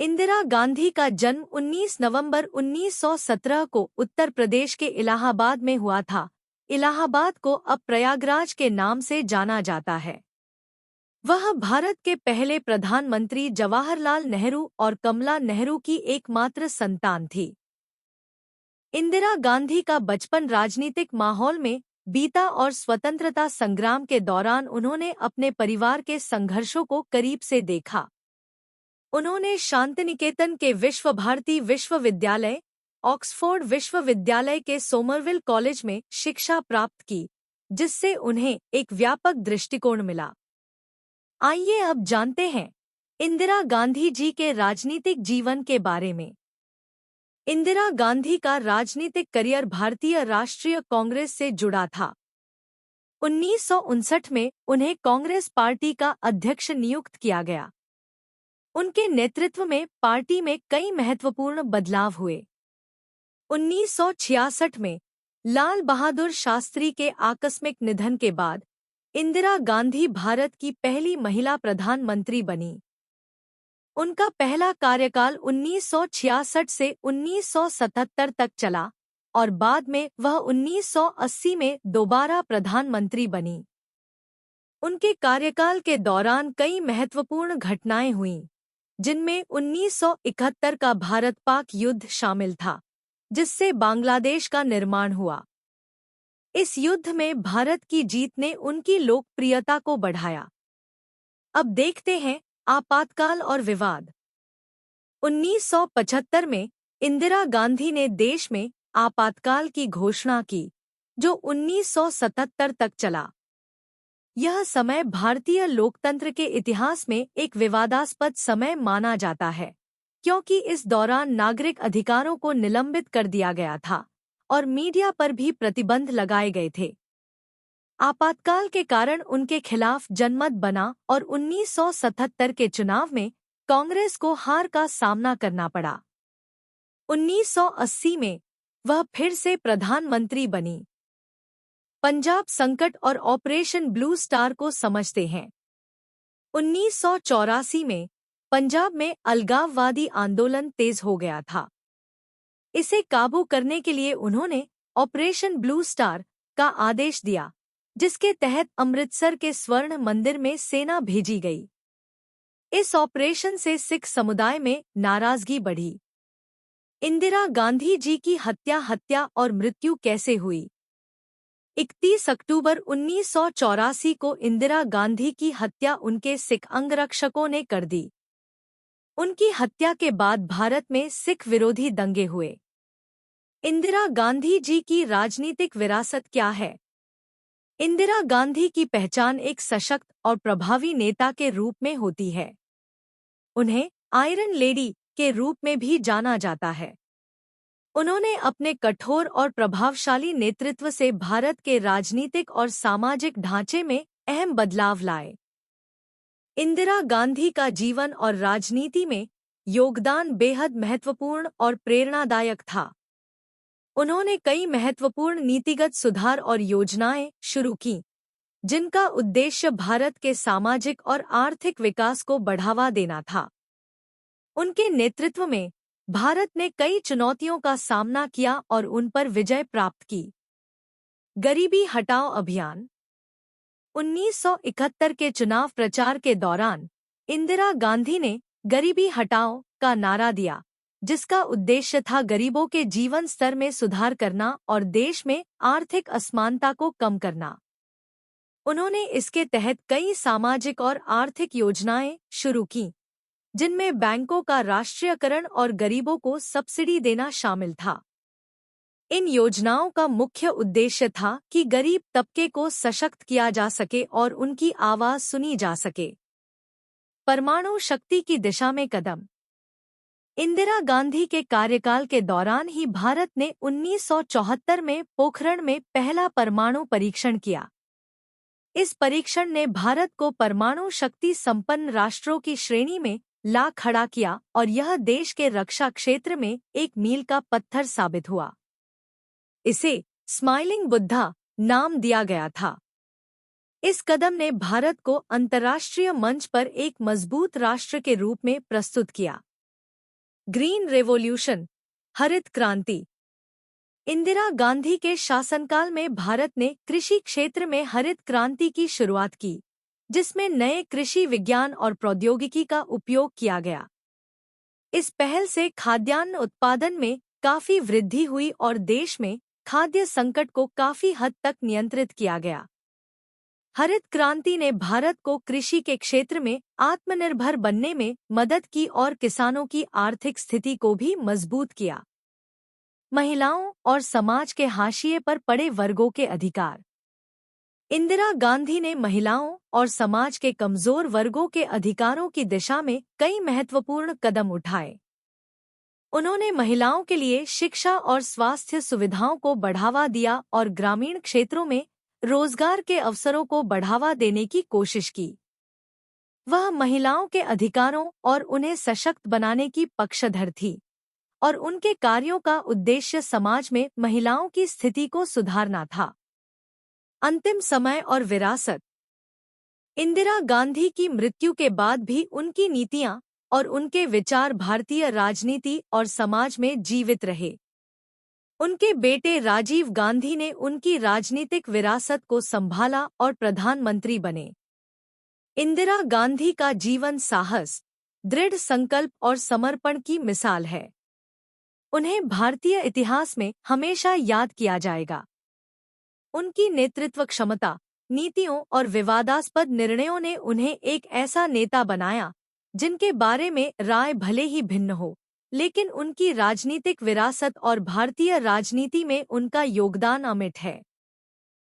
इंदिरा गांधी का जन्म 19 नवंबर 1917 को उत्तर प्रदेश के इलाहाबाद में हुआ था। इलाहाबाद को अब प्रयागराज के नाम से जाना जाता है। वह भारत के पहले प्रधानमंत्री जवाहरलाल नेहरू और कमला नेहरू की एकमात्र संतान थी। इंदिरा गांधी का बचपन राजनीतिक माहौल में बीता और स्वतंत्रता संग्राम के दौरान उन्होंने अपने परिवार के संघर्षों को करीब से देखा। उन्होंने शांतिनिकेतन के विश्व भारती विश्वविद्यालय, ऑक्सफोर्ड विश्वविद्यालय के सोमरविल कॉलेज में शिक्षा प्राप्त की, जिससे उन्हें एक व्यापक दृष्टिकोण मिला। आइए अब जानते हैं इंदिरा गांधी जी के राजनीतिक जीवन के बारे में। इंदिरा गांधी का राजनीतिक करियर भारतीय राष्ट्रीय कांग्रेस से जुड़ा था। 1959 में उन्हें कांग्रेस पार्टी का अध्यक्ष नियुक्त किया गया। उनके नेतृत्व में पार्टी में कई महत्वपूर्ण बदलाव हुए। 1966 में लाल बहादुर शास्त्री के आकस्मिक निधन के बाद इंदिरा गांधी भारत की पहली महिला प्रधानमंत्री बनी। उनका पहला कार्यकाल 1966 से 1977 तक चला और बाद में वह 1980 में दोबारा प्रधानमंत्री बनी। उनके कार्यकाल के दौरान कई महत्वपूर्ण घटनाएं हुईं, जिनमें 1971 का भारत-पाक युद्ध शामिल था, जिससे बांग्लादेश का निर्माण हुआ। इस युद्ध में भारत की जीत ने उनकी लोकप्रियता को बढ़ाया। अब देखते हैं आपातकाल और विवाद। 1975 में इंदिरा गांधी ने देश में आपातकाल की घोषणा की, जो 1977 तक चला। यह समय भारतीय लोकतंत्र के इतिहास में एक विवादास्पद समय माना जाता है, क्योंकि इस दौरान नागरिक अधिकारों को निलंबित कर दिया गया था और मीडिया पर भी प्रतिबंध लगाए गए थे। आपातकाल के कारण उनके खिलाफ जनमत बना और 1977 के चुनाव में कांग्रेस को हार का सामना करना पड़ा। 1980 में वह फिर से प्रधानमंत्री बनी। पंजाब संकट और ऑपरेशन ब्लू स्टार को समझते हैं। 1984 में पंजाब में अलगाववादी आंदोलन तेज हो गया था। इसे काबू करने के लिए उन्होंने ऑपरेशन ब्लू स्टार का आदेश दिया, जिसके तहत अमृतसर के स्वर्ण मंदिर में सेना भेजी गई। इस ऑपरेशन से सिख समुदाय में नाराजगी बढ़ी। इंदिरा गांधी जी की हत्या और मृत्यु कैसे हुई? 31 अक्टूबर 1984 को इंदिरा गांधी की हत्या उनके सिख अंगरक्षकों ने कर दी। उनकी हत्या के बाद भारत में सिख विरोधी दंगे हुए। इंदिरा गांधी जी की राजनीतिक विरासत क्या है? इंदिरा गांधी की पहचान एक सशक्त और प्रभावी नेता के रूप में होती है। उन्हें आयरन लेडी के रूप में भी जाना जाता है। उन्होंने अपने कठोर और प्रभावशाली नेतृत्व से भारत के राजनीतिक और सामाजिक ढांचे में अहम बदलाव लाए। इंदिरा गांधी का जीवन और राजनीति में योगदान बेहद महत्वपूर्ण और प्रेरणादायक था। उन्होंने कई महत्वपूर्ण नीतिगत सुधार और योजनाएं शुरू की, जिनका उद्देश्य भारत के सामाजिक और आर्थिक विकास को बढ़ावा देना था। उनके नेतृत्व में भारत ने कई चुनौतियों का सामना किया और उन पर विजय प्राप्त की। गरीबी हटाओ अभियान। 1971 के चुनाव प्रचार के दौरान इंदिरा गांधी ने गरीबी हटाओ का नारा दिया, जिसका उद्देश्य था गरीबों के जीवन स्तर में सुधार करना और देश में आर्थिक असमानता को कम करना। उन्होंने इसके तहत कई सामाजिक और आर्थिक योजनाएं शुरू कीं, जिनमें बैंकों का राष्ट्रीयकरण और गरीबों को सब्सिडी देना शामिल था। इन योजनाओं का मुख्य उद्देश्य था कि गरीब तबके को सशक्त किया जा सके और उनकी आवाज सुनी जा सके। परमाणु शक्ति की दिशा में कदम। इंदिरा गांधी के कार्यकाल के दौरान ही भारत ने 1974 में पोखरण में पहला परमाणु परीक्षण किया। इस परीक्षण ने भारत को परमाणु शक्ति संपन्न राष्ट्रों की श्रेणी में ला खड़ा किया और यह देश के रक्षा क्षेत्र में एक मील का पत्थर साबित हुआ। इसे स्माइलिंग बुद्धा नाम दिया गया था। इस कदम ने भारत को अंतर्राष्ट्रीय मंच पर एक मजबूत राष्ट्र के रूप में प्रस्तुत किया। ग्रीन रेवोल्यूशन, हरित क्रांति। इंदिरा गांधी के शासनकाल में भारत ने कृषि क्षेत्र में हरित क्रांति की शुरुआत की, जिसमें नए कृषि विज्ञान और प्रौद्योगिकी का उपयोग किया गया। इस पहल से खाद्यान्न उत्पादन में काफी वृद्धि हुई और देश में खाद्य संकट को काफी हद तक नियंत्रित किया गया। हरित क्रांति ने भारत को कृषि के क्षेत्र में आत्मनिर्भर बनने में मदद की और किसानों की आर्थिक स्थिति को भी मजबूत किया। महिलाओं और समाज के हाशिए पर पड़े वर्गों के अधिकार। इंदिरा गांधी ने महिलाओं और समाज के कमजोर वर्गों के अधिकारों की दिशा में कई महत्वपूर्ण कदम उठाए। उन्होंने महिलाओं के लिए शिक्षा और स्वास्थ्य सुविधाओं को बढ़ावा दिया और ग्रामीण क्षेत्रों में रोजगार के अवसरों को बढ़ावा देने की कोशिश की। वह महिलाओं के अधिकारों और उन्हें सशक्त बनाने की पक्षधर थी और उनके कार्यों का उद्देश्य समाज में महिलाओं की स्थिति को सुधारना था। अंतिम समय और विरासत। इंदिरा गांधी की मृत्यु के बाद भी उनकी नीतियां और उनके विचार भारतीय राजनीति और समाज में जीवित रहे। उनके बेटे राजीव गांधी ने उनकी राजनीतिक विरासत को संभाला और प्रधानमंत्री बने। इंदिरा गांधी का जीवन साहस, दृढ़ संकल्प और समर्पण की मिसाल है। उन्हें भारतीय इतिहास में हमेशा याद किया जाएगा। उनकी नेतृत्व क्षमता, नीतियों और विवादास्पद निर्णयों ने उन्हें एक ऐसा नेता बनाया जिनके बारे में राय भले ही भिन्न हो, लेकिन उनकी राजनीतिक विरासत और भारतीय राजनीति में उनका योगदान अमिट है।